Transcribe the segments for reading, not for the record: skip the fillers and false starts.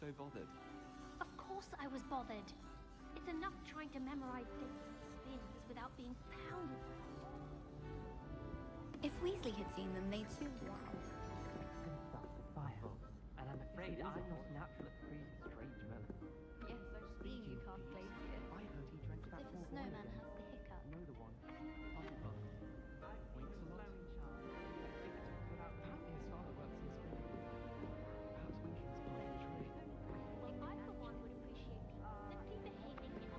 so bothered. Of course I was bothered. It's enough trying to memorize different spins without being pounded. If Weasley had seen them, they'd too. Fire. And I'm afraid I'm not natural at freezing strange melons. Yes, I've seen you cast Glacier. I heard he drenched that If a poor boy snowman again. has the hiccup. Know the one. Hufflepuff. Winks a lot. Apparently his father works in school. Perhaps Winking's part of the trade. Well, I, for one, would appreciate simply behaving in a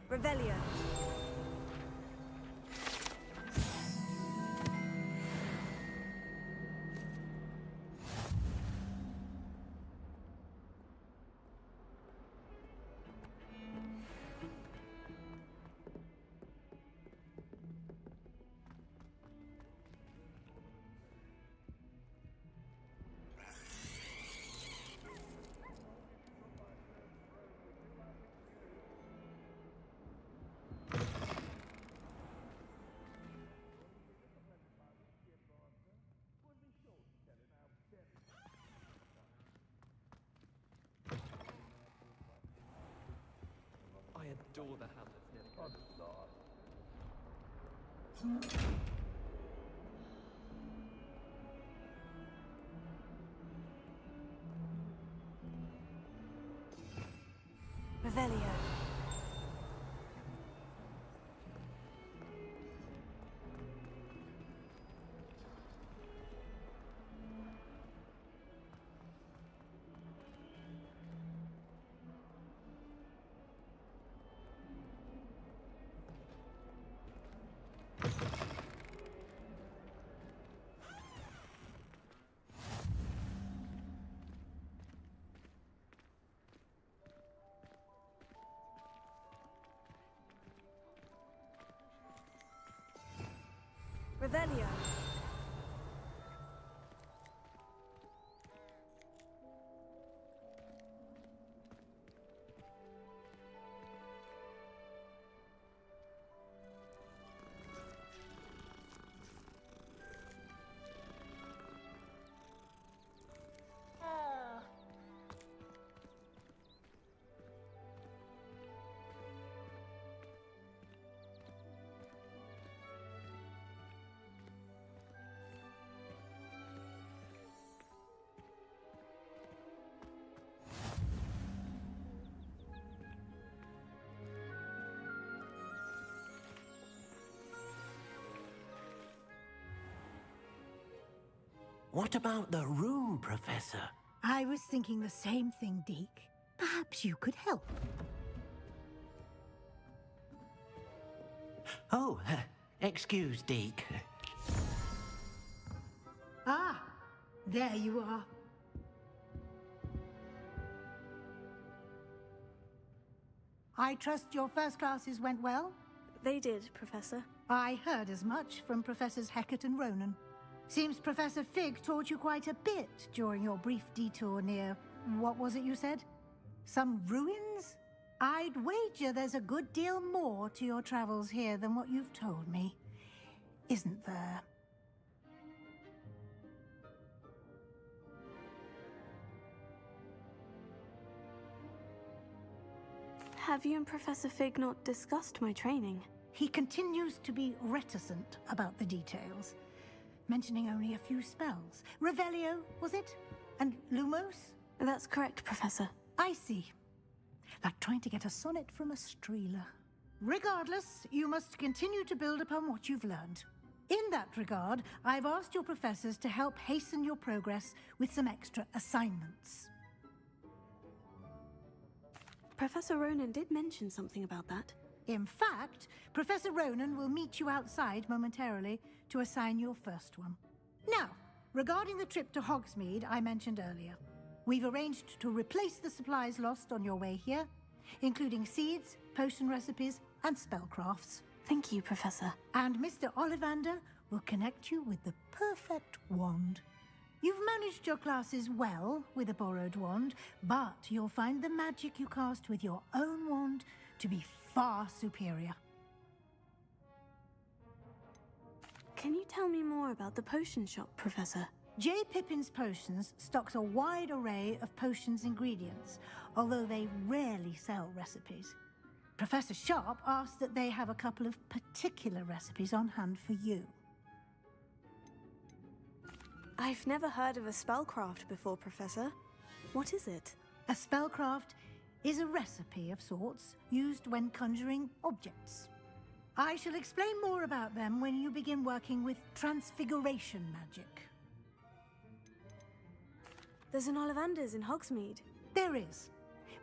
Revelio. I adore the Hamlets near the coast. Revelio. Revelio. What about the room, Professor? I was thinking the same thing, Deke. Perhaps you could help. Oh, excuse, Deke. Ah, there you are. I trust your first classes went well? They did, Professor. I heard as much from Professors Hecat and Ronan. Seems Professor Fig taught you quite a bit during your brief detour near... what was it you said? Some ruins? I'd wager there's a good deal more to your travels here than what you've told me. Isn't there? Have you and Professor Fig not discussed my training? He continues to be reticent about the details, mentioning only a few spells. Revelio, was it? And Lumos? That's correct, Professor. I see. Like trying to get a sonnet from a streeler. Regardless, you must continue to build upon what you've learned. In that regard, I've asked your professors to help hasten your progress with some extra assignments. Professor Ronan did mention something about that. In fact, Professor Ronan will meet you outside momentarily to assign your first one. Now, regarding the trip to Hogsmeade I mentioned earlier, we've arranged to replace the supplies lost on your way here, including seeds, potion recipes, and spellcrafts. Thank you, Professor. And Mr. Ollivander will connect you with the perfect wand. You've managed your classes well with a borrowed wand, but you'll find the magic you cast with your own wand to be far superior. Can you tell me more about the potion shop, Professor? J. Pippin's Potions stocks a wide array of potions ingredients, although they rarely sell recipes. Professor Sharp asked that they have a couple of particular recipes on hand for you. I've never heard of a spellcraft before, Professor. What is it? A spellcraft is a recipe of sorts used when conjuring objects. I shall explain more about them when you begin working with transfiguration magic. There's an Ollivander's in Hogsmeade. There is.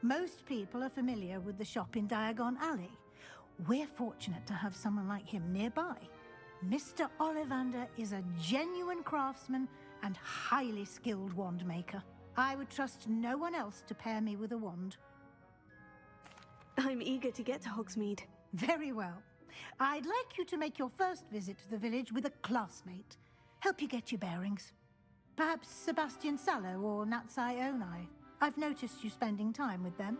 Most people are familiar with the shop in Diagon Alley. We're fortunate to have someone like him nearby. Mr. Ollivander is a genuine craftsman and highly skilled wand maker. I would trust no one else to pair me with a wand. I'm eager to get to Hogsmeade. Very well. I'd like you to make your first visit to the village with a classmate. Help you get your bearings. Perhaps Sebastian Sallow or Natsai Onai. I've noticed you spending time with them.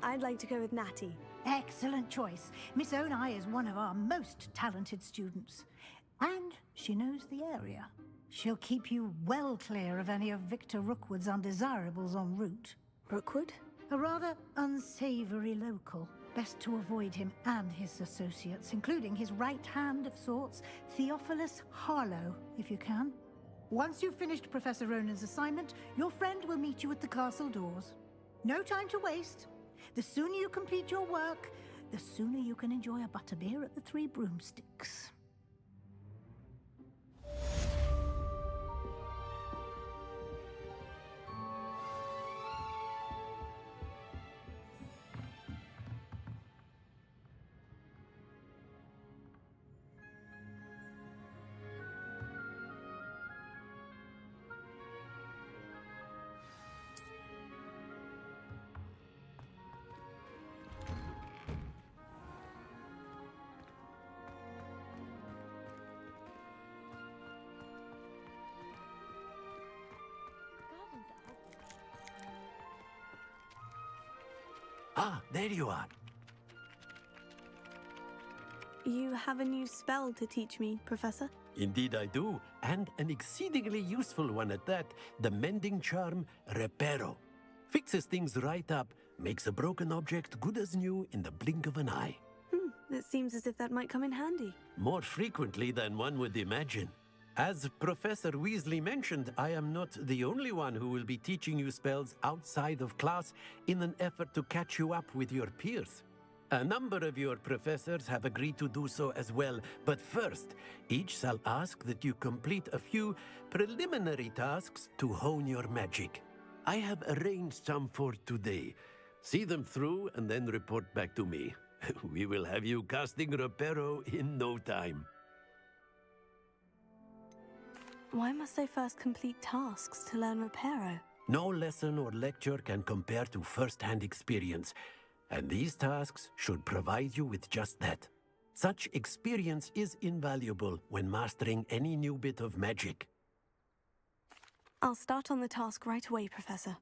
I'd like to go with Natty. Excellent choice. Miss Onai is one of our most talented students. And she knows the area. She'll keep you well clear of any of Victor Rookwood's undesirables en route. Rookwood? A rather unsavory local. Best to avoid him and his associates, including his right hand of sorts, Theophilus Harlow, if you can. Once you've finished Professor Ronan's assignment, your friend will meet you at the castle doors. No time to waste. The sooner you complete your work, the sooner you can enjoy a butterbeer at the Three Broomsticks. Ah, there you are. You have a new spell to teach me, Professor? Indeed I do, and an exceedingly useful one at that, the mending charm Reparo. Fixes things right up, makes a broken object good as new in the blink of an eye. It seems as if that might come in handy. More frequently than one would imagine. As Professor Weasley mentioned, I am not the only one who will be teaching you spells outside of class in an effort to catch you up with your peers. A number of your professors have agreed to do so as well, but first, each shall ask that you complete a few preliminary tasks to hone your magic. I have arranged some for today. See them through and then report back to me. We will have you casting Reparo in no time. Why must I first complete tasks to learn Reparo? No lesson or lecture can compare to first-hand experience, and these tasks should provide you with just that. Such experience is invaluable when mastering any new bit of magic. I'll start on the task right away, Professor.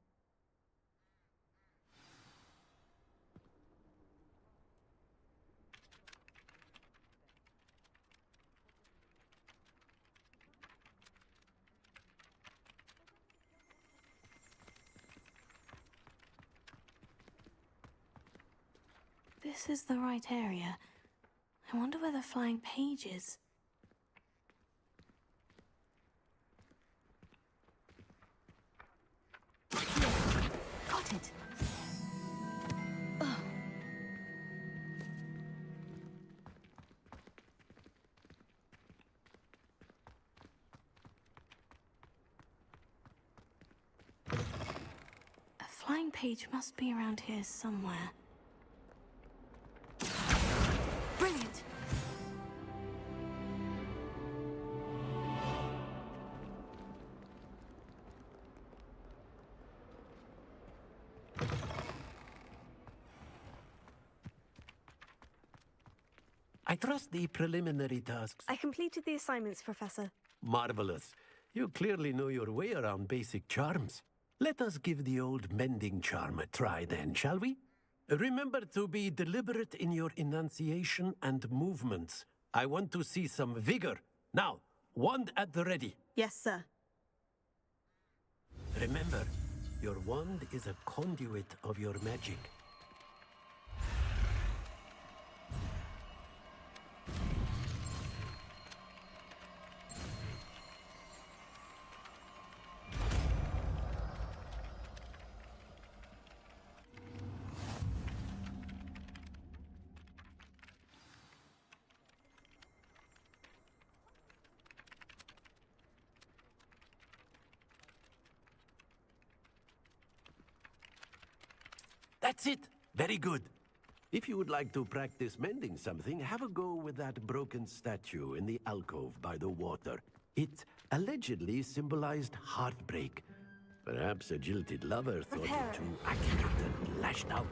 This is the right area. I wonder where the flying page is. Got it. Ugh. A flying page must be around here somewhere. Brilliant! I trust the preliminary tasks. I completed the assignments, Professor. Marvelous. You clearly know your way around basic charms. Let us give the old mending charm a try then, shall we? Remember to be deliberate in your enunciation and movements. I want to see some vigor. Now, wand at the ready. Yes, sir. Remember, your wand is a conduit of your magic. That's it. Very good. If you would like to practice mending something, have a go with that broken statue in the alcove by the water. It allegedly symbolized heartbreak. Perhaps a jilted lover thought it too accurate and lashed out.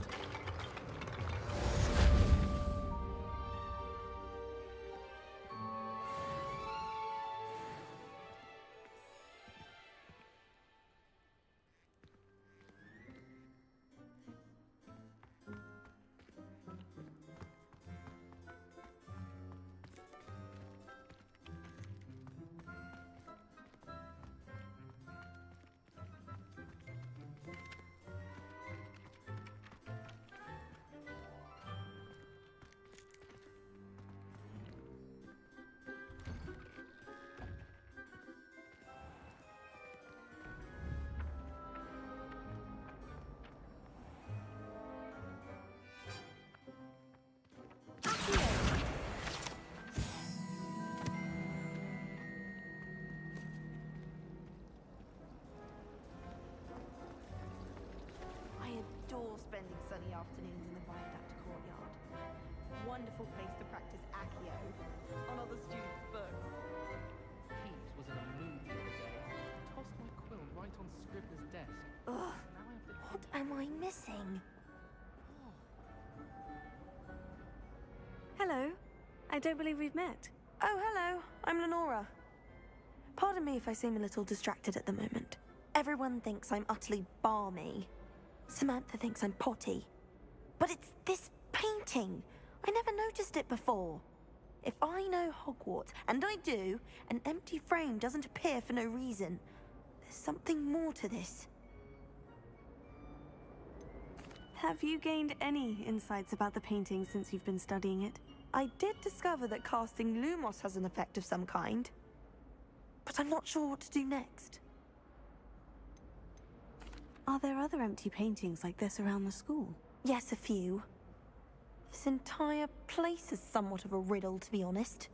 I adore spending sunny afternoons in the viaduct courtyard. Wonderful place to practice Accio on other students' books. Pete was in a mood the other day. Tossed my quill right on Scribner's desk. Ugh, Now I have to what am I missing? Hello. I don't believe we've met. Oh, hello. I'm Lenora. Pardon me if I seem a little distracted at the moment. Everyone thinks I'm utterly balmy. Samantha thinks I'm potty. But it's this painting. I never noticed it before. If I know Hogwarts, and I do, an empty frame doesn't appear for no reason. There's something more to this. Have you gained any insights about the painting since you've been studying it? I did discover that casting Lumos has an effect of some kind, but I'm not sure what to do next. Are there other empty paintings like this around the school? Yes, a few. This entire place is somewhat of a riddle, to be honest.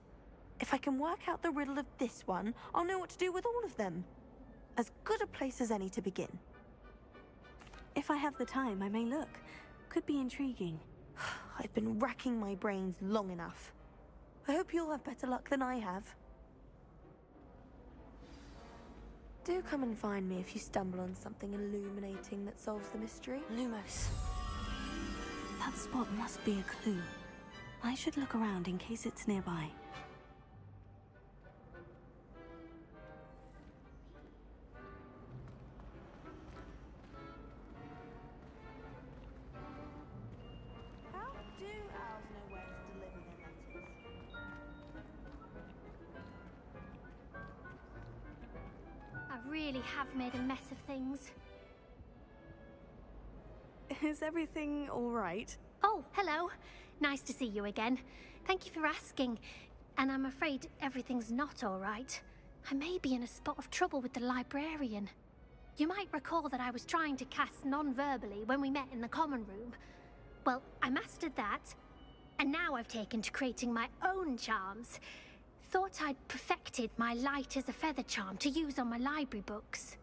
If I can work out the riddle of this one, I'll know what to do with all of them. As good a place as any to begin. If I have the time, I may look. Could be intriguing. I've been racking my brains long enough. I hope you'll have better luck than I have. Do come and find me if you stumble on something illuminating that solves the mystery. Lumos. That spot must be a clue. I should look around in case it's nearby. How do owls know where to deliver their letters? I really have made a mess of things. Is everything all right? Oh, hello. Nice to see you again. Thank you for asking. And I'm afraid everything's not all right. I may be in a spot of trouble with the librarian. You might recall that I was trying to cast non-verbally when we met in the common room. Well, I mastered that, and now I've taken to creating my own charms. Thought I'd perfected my light as a feather charm to use on my library books.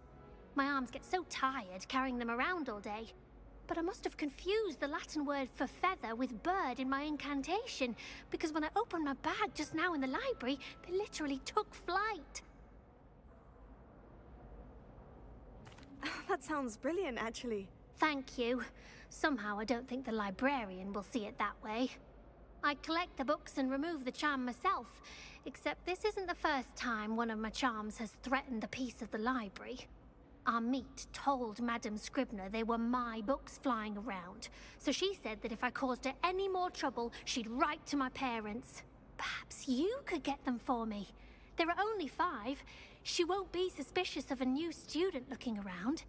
My arms get so tired carrying them around all day. But I must have confused the Latin word for feather with bird in my incantation, because when I opened my bag just now in the library, they literally took flight. That sounds brilliant, actually. Thank you. Somehow I don't think the librarian will see it that way. I collect the books and remove the charm myself, except this isn't the first time one of my charms has threatened the peace of the library. Our meet told Madame Scribner they were my books flying around, so she said that if I caused her any more trouble, she'd write to my parents. Perhaps you could get them for me. There are only 5. She won't be suspicious of a new student looking around.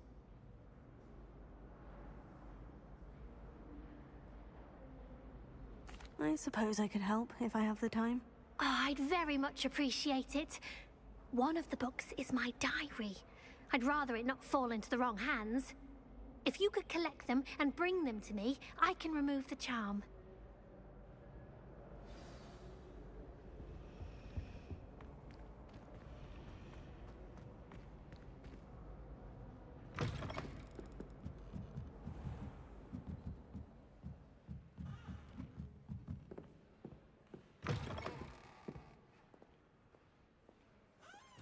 I suppose I could help if I have the time. Oh, I'd very much appreciate it. One of the books is my diary. I'd rather it not fall into the wrong hands. If you could collect them and bring them to me, I can remove the charm.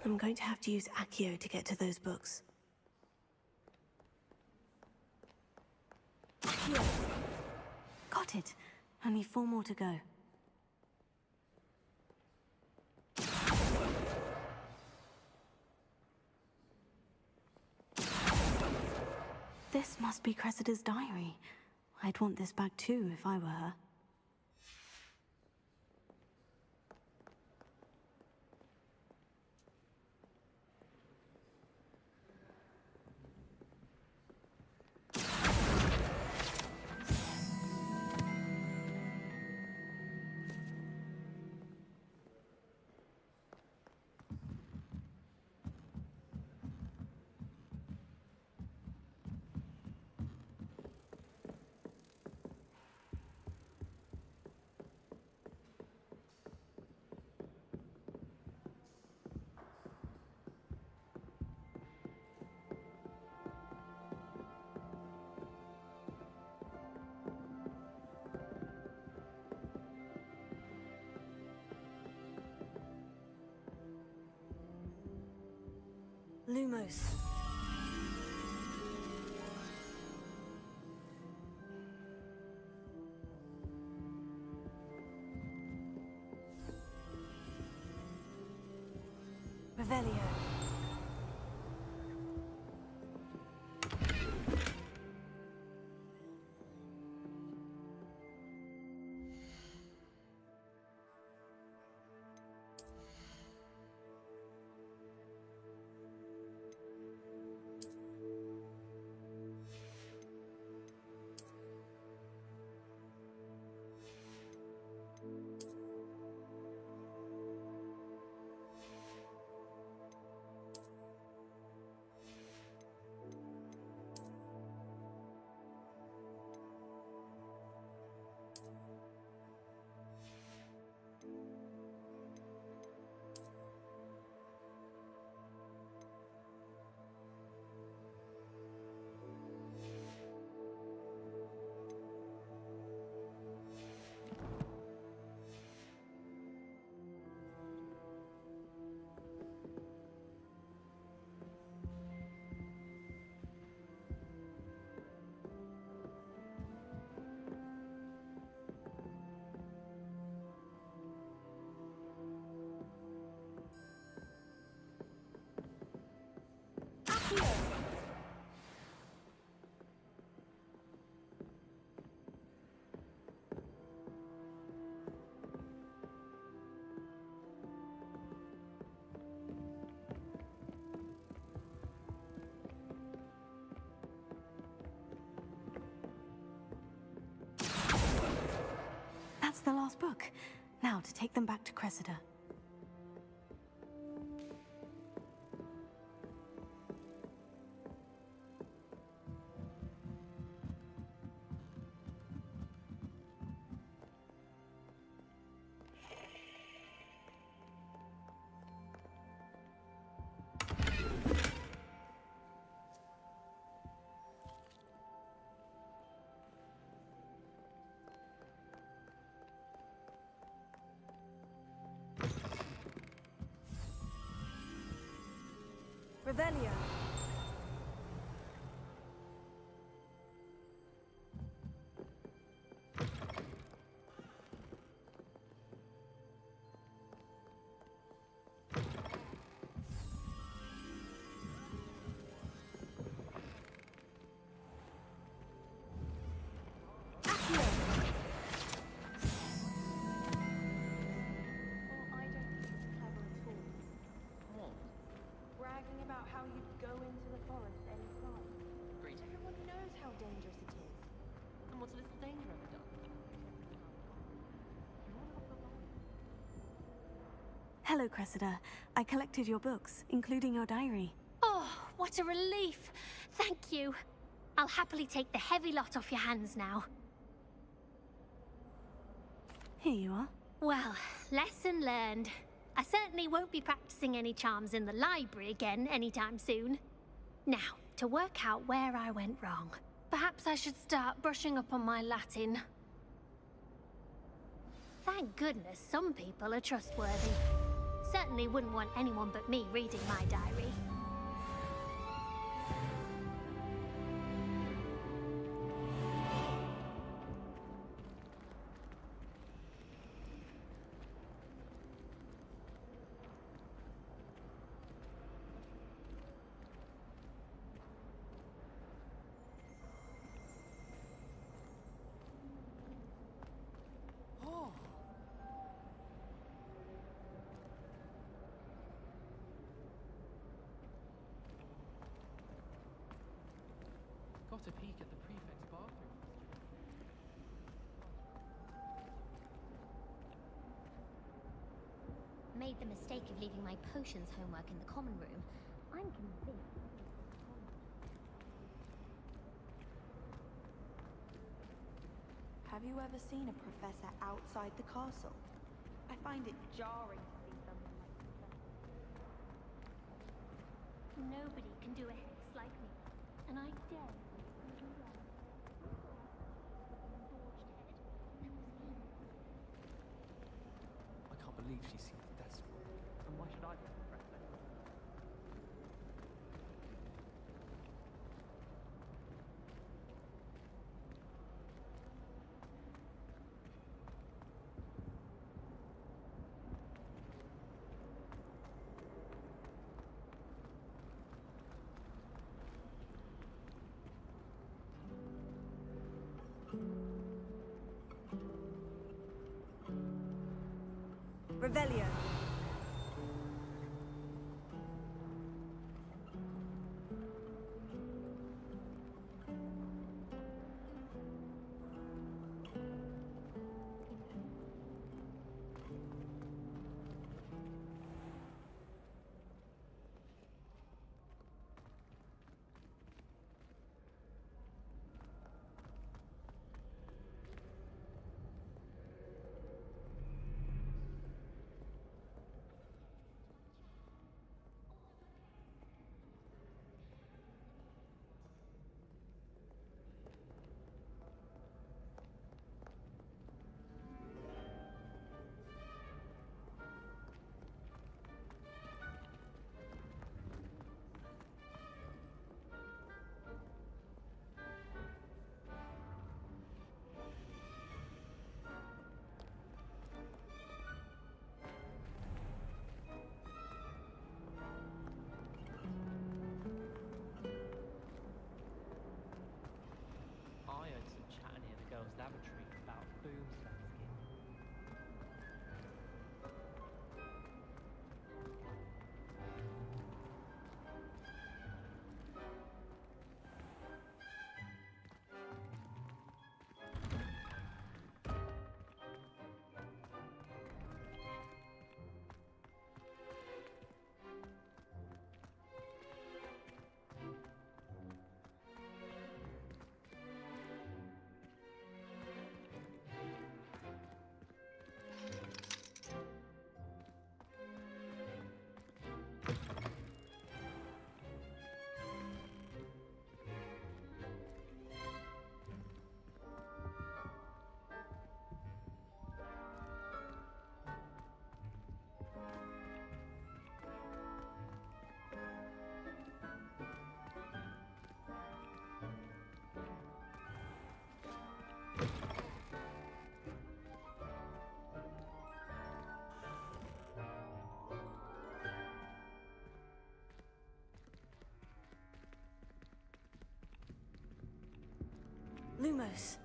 I'm going to have to use Accio to get to those books. Here. Got it. Only 4 more to go. This must be Cressida's diary. I'd want this back too if I were her. Lumos. Revelio. That's the last book. Now to take them back to Cressida. Revelio. Well, I don't think it's clever at all. What? Bragging about how you'd go into the forest anytime. Great. Everyone knows how dangerous it is. And what's a little danger ever done? You're on the line. Hello, Cressida. I collected your books, including your diary. Oh, what a relief. Thank you. I'll happily take the heavy lot off your hands now. Here you are. Well, lesson learned. I certainly won't be practicing any charms in the library again anytime soon. Now, to work out where I went wrong. Perhaps I should start brushing up on my Latin. Thank goodness some people are trustworthy. Certainly wouldn't want anyone but me reading my diary. Oh! Got a peek at the prefect's bathroom. Made the mistake of leaving my potions homework in the common room. I'm convinced. Have you ever seen a professor outside the castle? I find it jarring to see someone like Professor. Nobody can do a hex like me, and I dare you to do well. I can't believe she's seen the death scroll. And why should I be impressed then? Revelio. I heard some chatting in the girls' lavatory about boomslang skin. Lumos.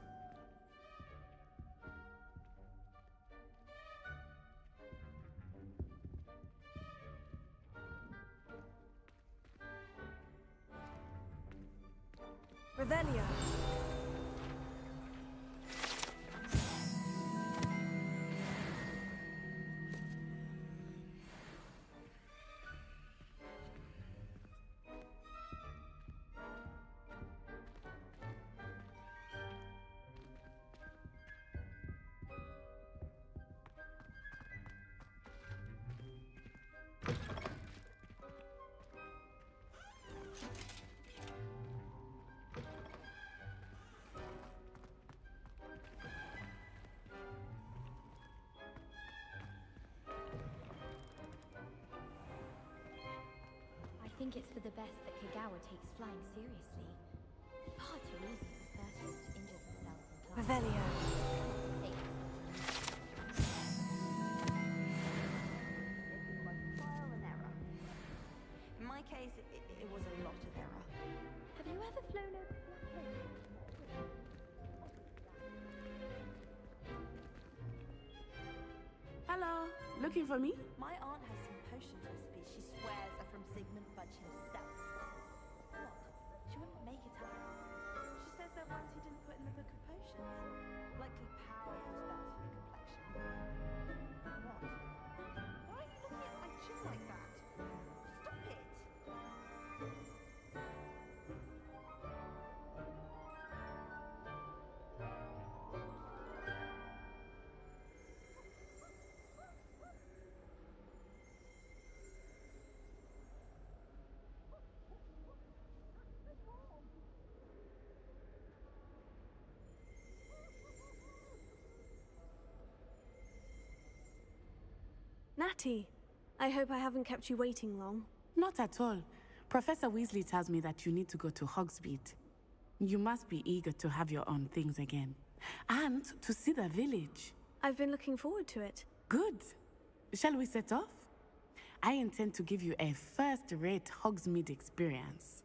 Revelio. I think it's for the best that Kagawa takes flying seriously. Far too easy for Fursuits to injure themselves in class. Revelio. Trial and error. In my case, it was a lot of error. Have you ever flown over Hello, looking for me? My aunt has some potions recipes she swears are from Sigmund Fudge himself. What? She wouldn't make it up. She says they're ones he didn't put in the book of potions. Likely powerful spells for your complexion. What? Why are you looking at my chin like that? Stop it! Natty, I hope I haven't kept you waiting long. Not at all. Professor Weasley tells me that you need to go to Hogsmeade. You must be eager to have your own things again. And to see the village. I've been looking forward to it. Good. Shall we set off? I intend to give you a first-rate Hogsmeade experience.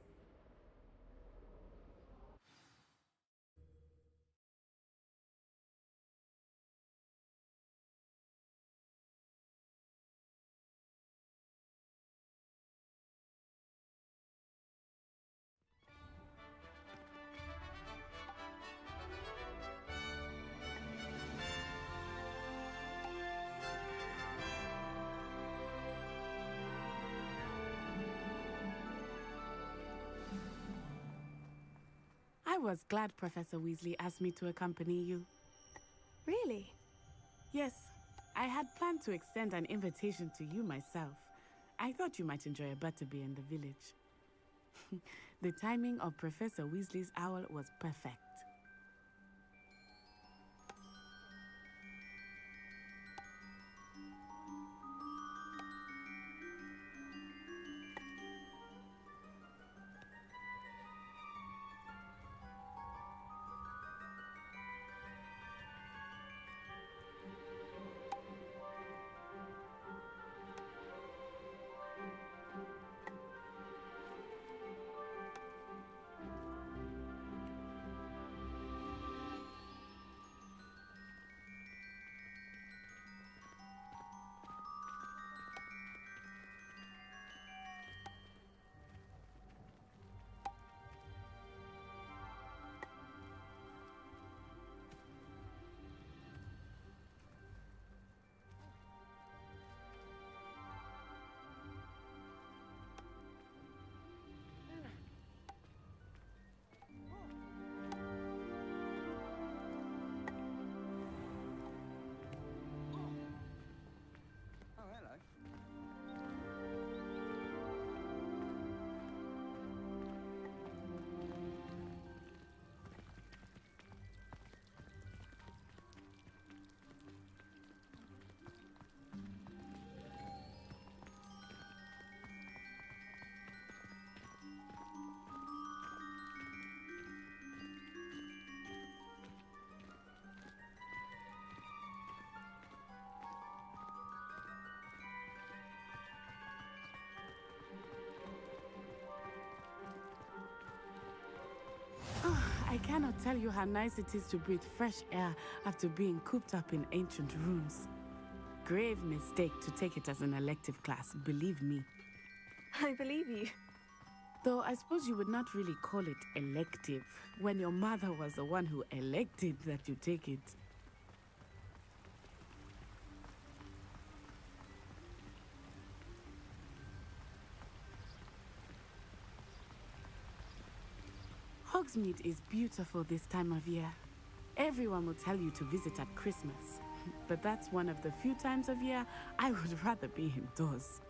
I was glad Professor Weasley asked me to accompany you. Really? Yes, I had planned to extend an invitation to you myself. I thought you might enjoy a butterbeer in the village. The timing of Professor Weasley's owl was perfect. cannot tell you how nice it is to breathe fresh air after being cooped up in ancient rooms. Grave mistake to take it as an elective class, believe me. I believe you. Though I suppose you would not really call it elective when your mother was the one who elected that you take it. Hogsmeade is beautiful this time of year. Everyone will tell you to visit at Christmas, but that's one of the few times of year I would rather be indoors.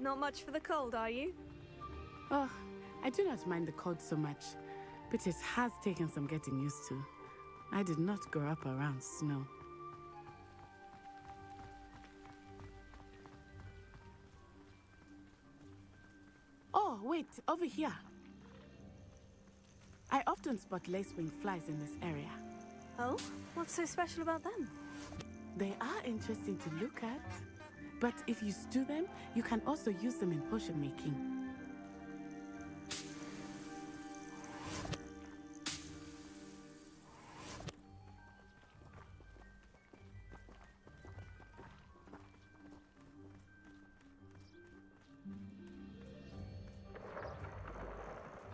Not much for the cold, are you? Oh, I do not mind the cold so much, but it has taken some getting used to. I did not grow up around snow. Oh, wait, over here. I often spot lacewing flies in this area. Oh? What's so special about them? They are interesting to look at, but if you stew them, you can also use them in potion making.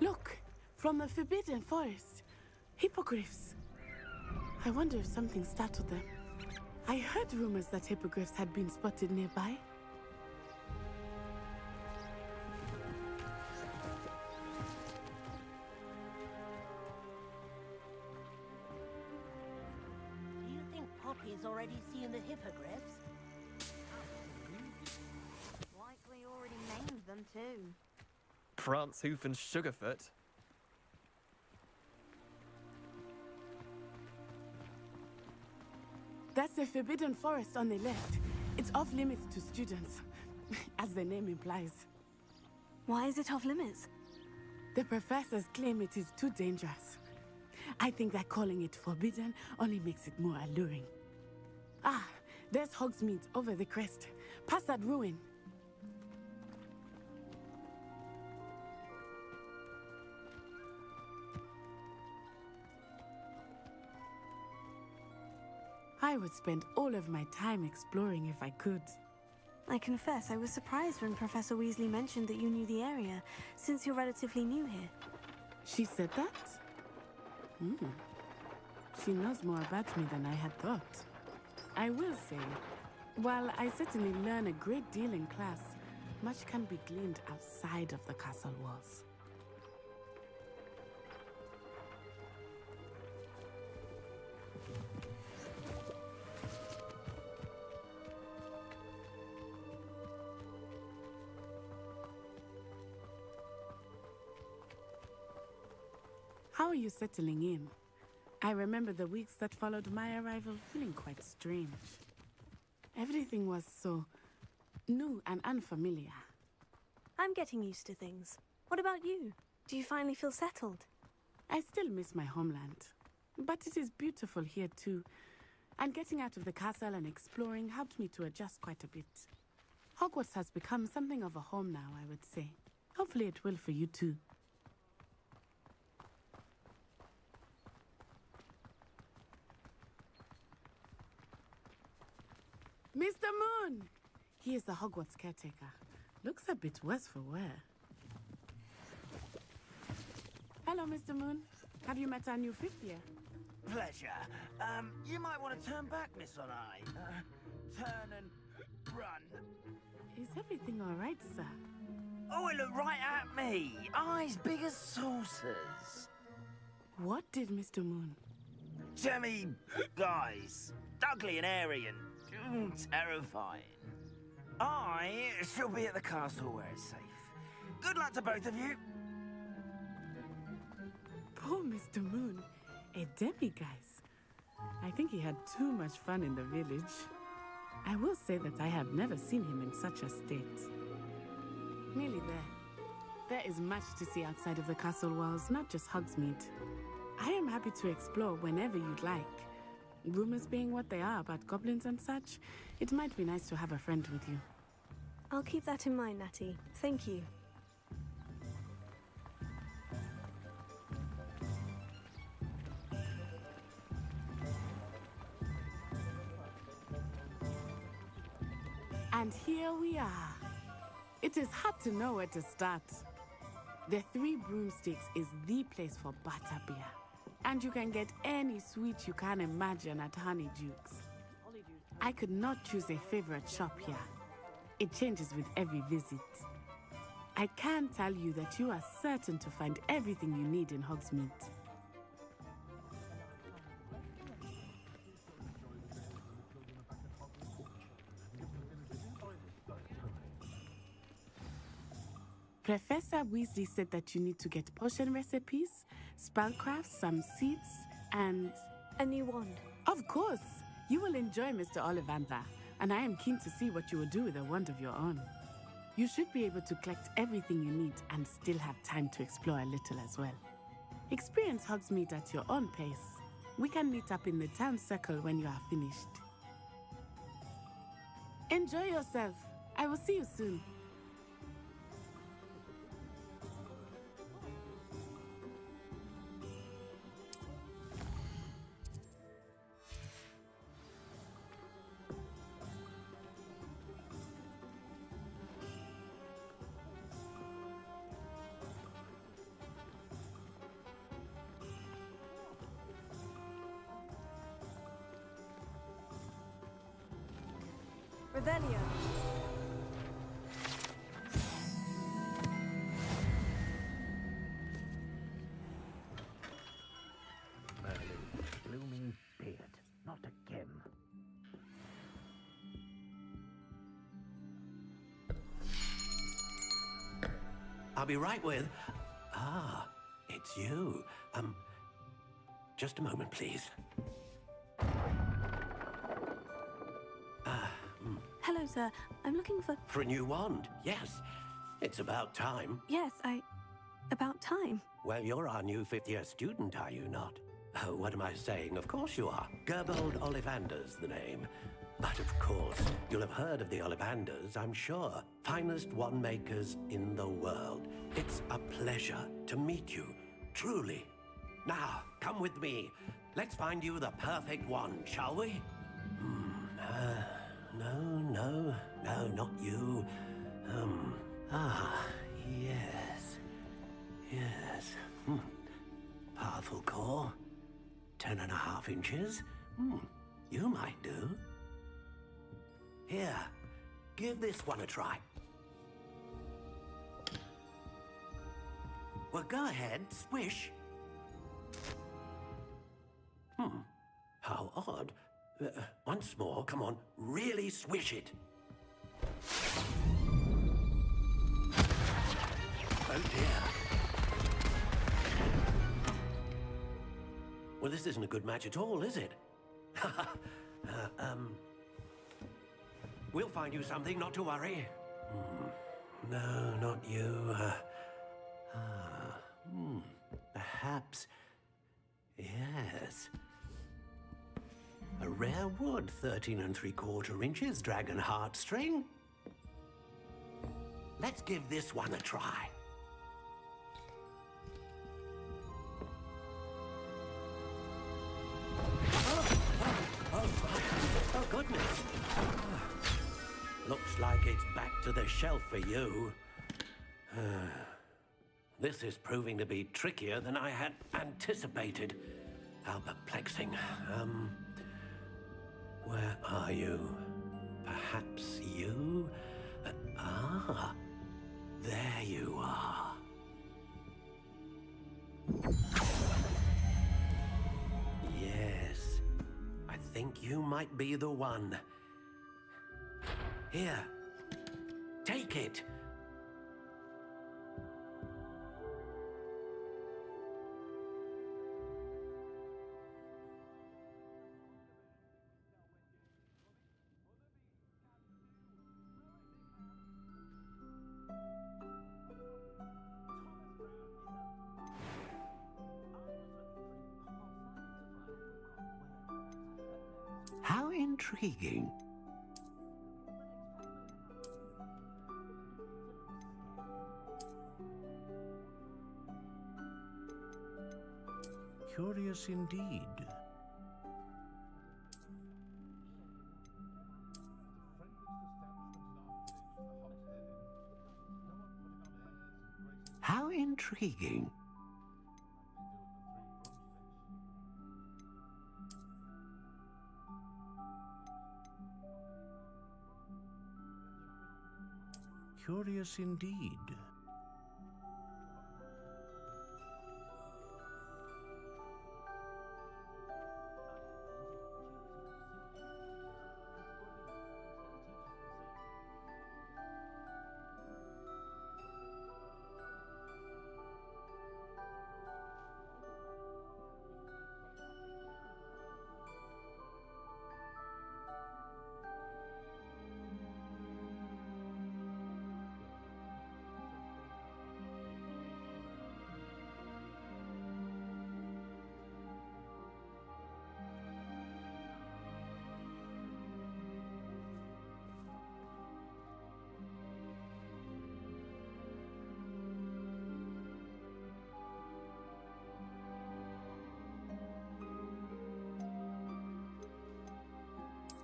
Look, from the Forbidden Forest, hippogriffs. I wonder if something startled them. I heard rumors that hippogriffs had been spotted nearby. Do you think Poppy's already seen the hippogriffs? Likely already named them too. Prance, Hoof, and Sugarfoot. That's the Forbidden Forest on the left. It's off limits to students, as the name implies. Why is it off limits? The professors claim it is too dangerous. I think that calling it forbidden only makes it more alluring. Ah, there's Hogsmeade over the crest, past that ruin. I would spend all of my time exploring if I could. I confess I was surprised when Professor Weasley mentioned that you knew the area, since you're relatively new here. She said that? She knows more about me than I had thought. I will say, while I certainly learn a great deal in class, much can be gleaned outside of the castle walls. How are you settling in? I remember the weeks that followed my arrival feeling quite strange. Everything was so new and unfamiliar. I'm getting used to things. What about you? Do you finally feel settled? I still miss my homeland, but it is beautiful here too. And getting out of the castle and exploring helped me to adjust quite a bit. Hogwarts has become something of a home now, I would say. Hopefully it will for you too. Mr. Moon! He is the Hogwarts caretaker. Looks a bit worse for wear. Hello, Mr. Moon. Have you met our new fifth year? Pleasure. You might want to turn back, Miss On Eye. Turn and run. Is everything all right, sir? Oh, it looked right at me. Eyes big as saucers. What did Mr. Moon? Jemmy, guys. Ugly and airy and terrifying. I shall be at the castle where it's safe. Good luck to both of you. Poor Mr. Moon. A demiguise. I think he had too much fun in the village. I will say that I have never seen him in such a state. Nearly there. There is much to see outside of the castle walls, not just Hogsmeade. I am happy to explore whenever you'd like. Rumors being what they are about goblins and such, it might be nice to have a friend with you. I'll keep that in mind, Natty. Thank you. And here we are. It is hard to know where to start. The Three Broomsticks is the place for butterbeer. And you can get any sweet you can imagine at Honeydukes. I could not choose a favorite shop here. It changes with every visit. I can tell you that you are certain to find everything you need in Hogsmeade. Professor Weasley said that you need to get potion recipes, spellcrafts, some seeds, and... A new wand. Of course! You will enjoy Mr. Ollivander, and I am keen to see what you will do with a wand of your own. You should be able to collect everything you need and still have time to explore a little as well. Experience Hogsmeade at your own pace. We can meet up in the town circle when you are finished. Enjoy yourself. I will see you soon. Revelio. Merlin's blooming beard. Not again. I'll be right with... Ah, it's you. Just a moment, please. Hello, sir. I'm looking for... For a new wand, yes. It's about time. Yes, about time. Well, you're our new fifth-year student, are you not? Oh, what am I saying? Of course you are. Gerbold Ollivander's the name. But of course, you'll have heard of the Ollivanders, I'm sure. Finest wand makers in the world. It's a pleasure to meet you, truly. Now, come with me. Let's find you the perfect wand, shall we? No, not you. Yes. Powerful core. 10.5 inches. You might do. Here, give this one a try. Well, go ahead, swish. How odd. Once more, come on, really swish it. Oh dear. Well, this isn't a good match at all, is it? We'll find you something, not to worry. No, not you. Perhaps... Yes. A rare wood, 13 3/4 inches, dragon heartstring. Let's give this one a try. Oh, goodness. Looks like it's back to the shelf for you. This is proving to be trickier than I had anticipated. How perplexing. Where are you? Perhaps you? There you are. Yes, I think you might be the one. Here, take it. How intriguing. Curious indeed. intriguing. Curious indeed.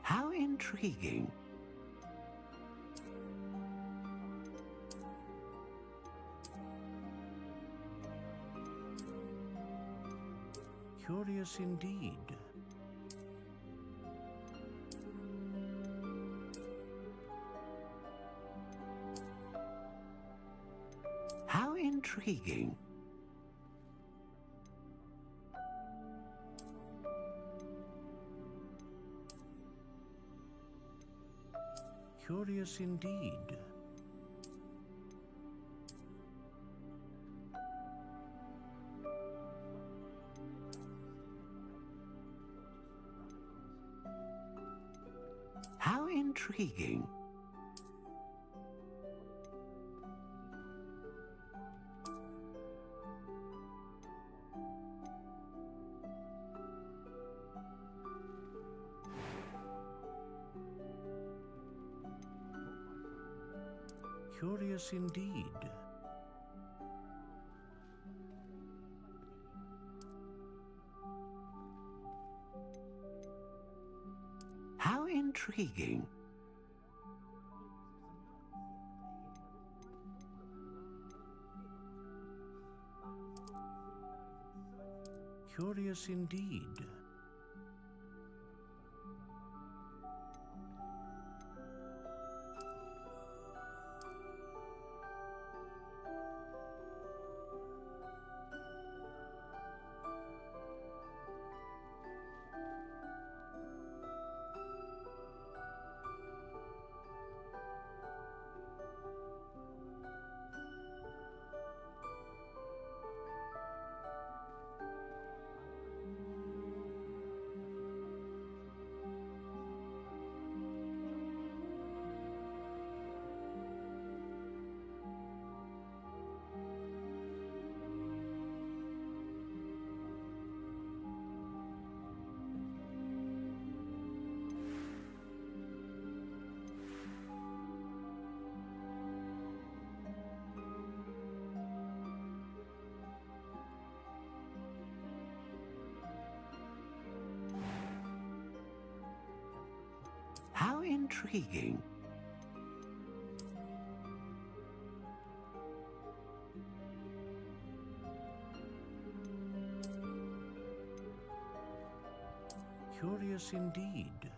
How intriguing. Curious indeed. How intriguing. Curious indeed. How intriguing. Curious indeed. How intriguing. Curious indeed. How intriguing. Curious indeed.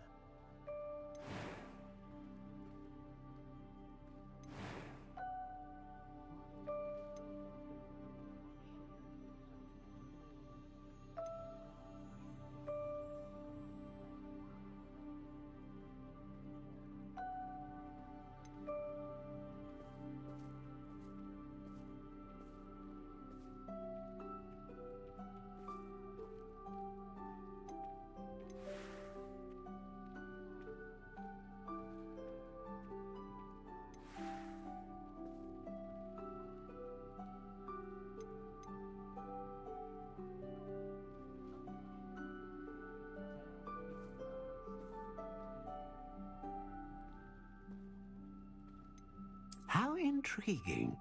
How intriguing.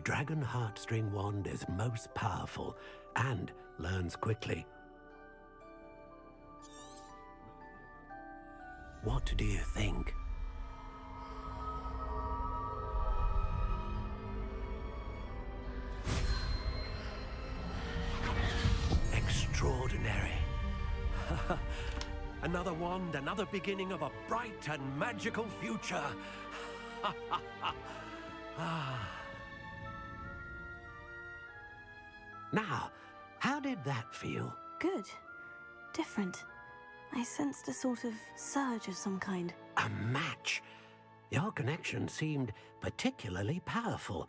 A dragon heartstring wand is most powerful and learns quickly. What do you think? Extraordinary. Another wand, another beginning of a bright and magical future. Now, how did that feel? Good. Different. I sensed a sort of surge of some kind. A match? Your connection seemed particularly powerful.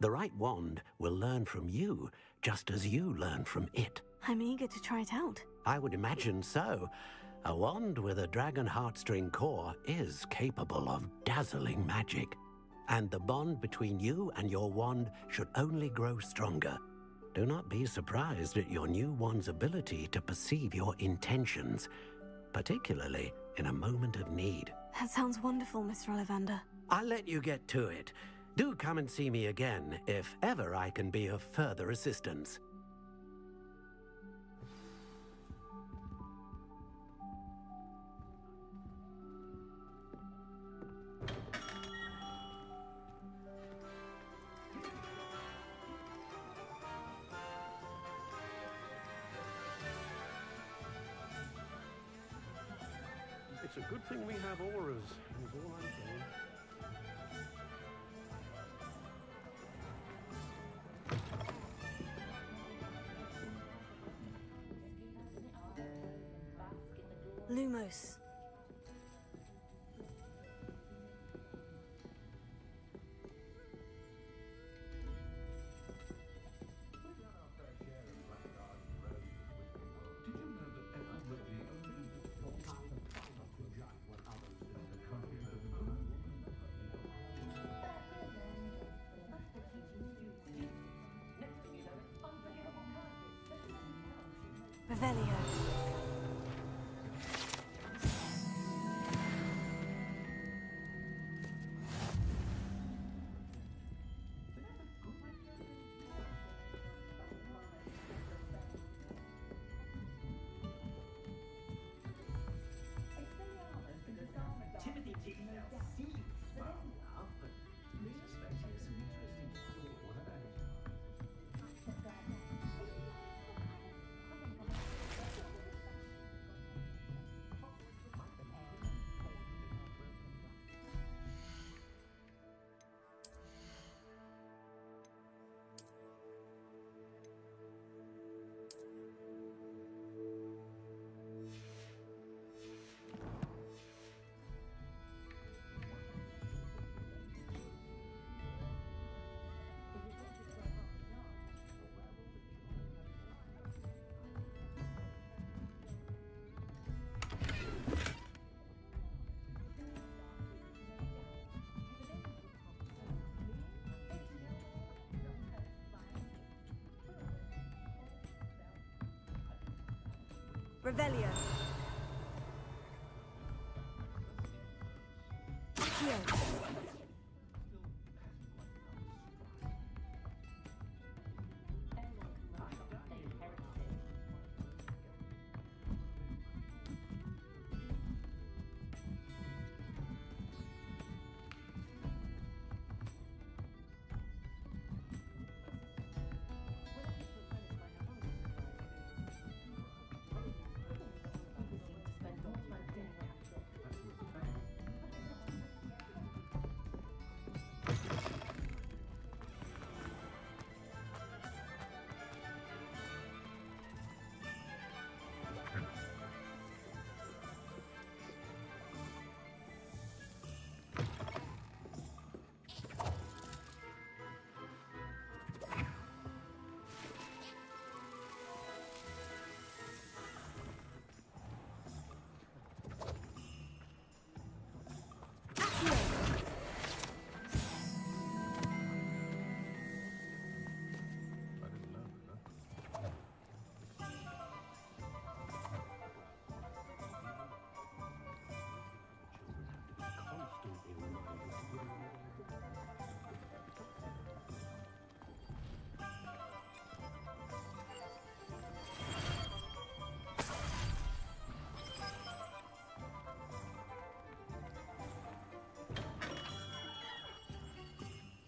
The right wand will learn from you, just as you learn from it. I'm eager to try it out. I would imagine so. A wand with a dragon heartstring core is capable of dazzling magic. And the bond between you and your wand should only grow stronger. Do not be surprised at your new wand's ability to perceive your intentions, particularly in a moment of need. That sounds wonderful, Mr. Ollivander. I'll let you get to it. Do come and see me again if ever I can be of further assistance. It's a good thing we have auras, is all I'm saying. Lumos. Revelio. Revelio. Accio.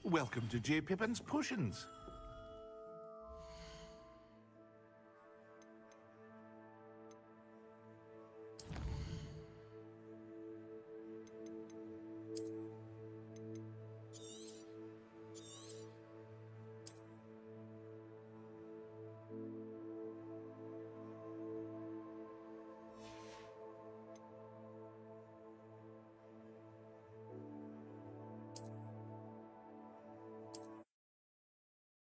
Welcome to J. Pippin's Potions.